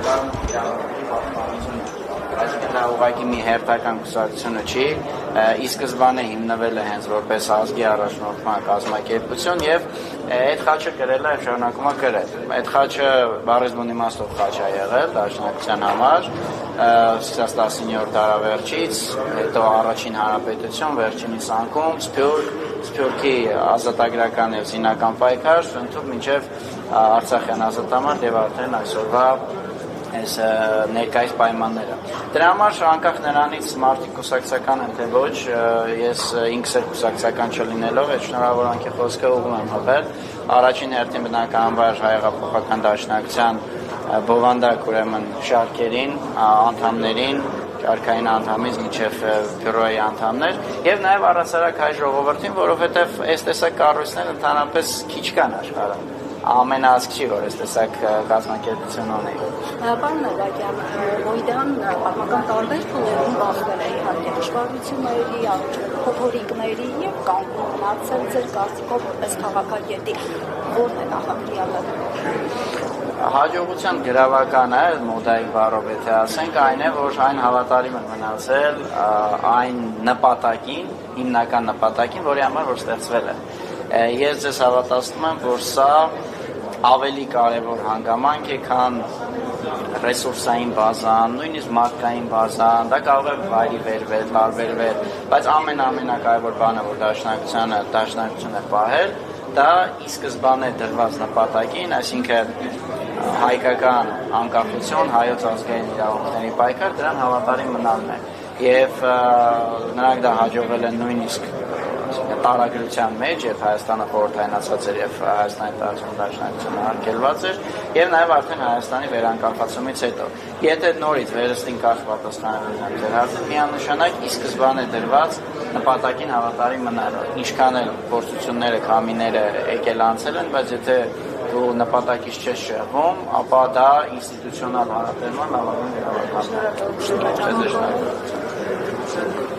կան իրավունքների պաշտպանությունը։ Այսինքն դա ուղղակի մի հերթական կուսակցությունը չի, ի սկզբանե հիմնվել է հենց որպես ազգի առաջնորդման կազմակերպություն եւ այդ խաչը գրել է շարունակում է գրել։ Այդ խաչը բառեզբուն իմաստով խաչ է եղել դաշնակցության համար, սկսած 19-րդ դարավերջից, հետո առաջին հանրապետություն, վերջինիս անկում, Սփյուռքի ազատագրական եւ զինական պայքար, ընդհանուր մինչեւ Արցախյան ազատամարտ եւ արդեն այսօրվա այս ներկայիս պայմանները։ Դրա համար անկախ նրանից մարդիկ կուսակցական են թե ոչ, ես ինքս էլ կուսակցական չլինելով այդ շնորհավորանքի խոսքը ուղղում եմ հղել առաջին հերթին բնականաբար հայեղափոխական դաշնակցության բովանդակ ուրեմն շարքերին, անդամներին, շարքային անդամից մինչև բյուրոյի անդամներ եւ նաեւ առասարակ հայ ժողովրդին, որովհետեւ այս տեսակ կառույցներ ընդհանրապես քիչ կան աշխարհում։ Ամենազգ չի, որ այս տեսակ կազմակերպություն ունի։ Պարոն Նալբանդյան, Նոյդան պատմական տարբեր փուլերում բախվել է իհարկե դժվարությունների, փոփորիկների եւ կանգուն մնացել ձեր կարծիքով որպես քաղաքագետի, որն է նախակրիալը։ Հաջողության գրավականը, մոդայի բառով եթե ասենք, այն է, որ այն հավատարիմ է մնացել այն նպատակին, հիմնական նպատակին, որի համար որ ստեղծվել է։ Ես ձեզ հավատացնում եմ, որ սա ավելի կարևոր հանգամանք է, քան ռեսուրսային բազան, նույնիսկ մարդկային բազան, դա կարող է վայրի վերվել, տարբերվել, բայց ամենակարևոր բանը, որ դաշնակցությունը պահել, դա ի սկզբանե դրված նպատակին, այսինքն հայկական անկախություն, հայոց ազգային իրավունքների պայքար, դրան հավատարիմ մնալն է։ Եվ նրանք դա հաջողվել են նույնիսկ տարագրության մեջ, երբ Հայաստանը խորհրդայնացած էր եւ Հայաստանի տարածքում դաշնակցությունը արգելված էր, եւ նաեւ արդեն Հայաստանի վերանկախացումից հետո։ Եթե նորից վերստին կարճ պատասխանել եմ ձեր հարցին, միանշանակ ի սկզբանե դրված նպատակին հավատարիմ մնալը, ինչքան էլ փորձությունները, քամիները եկել անցել են, բայց եթե դու նպատակից չես շեղվում, ապա դա ինստիտուցիոնալ հարաբերման լավագույն իրավական է։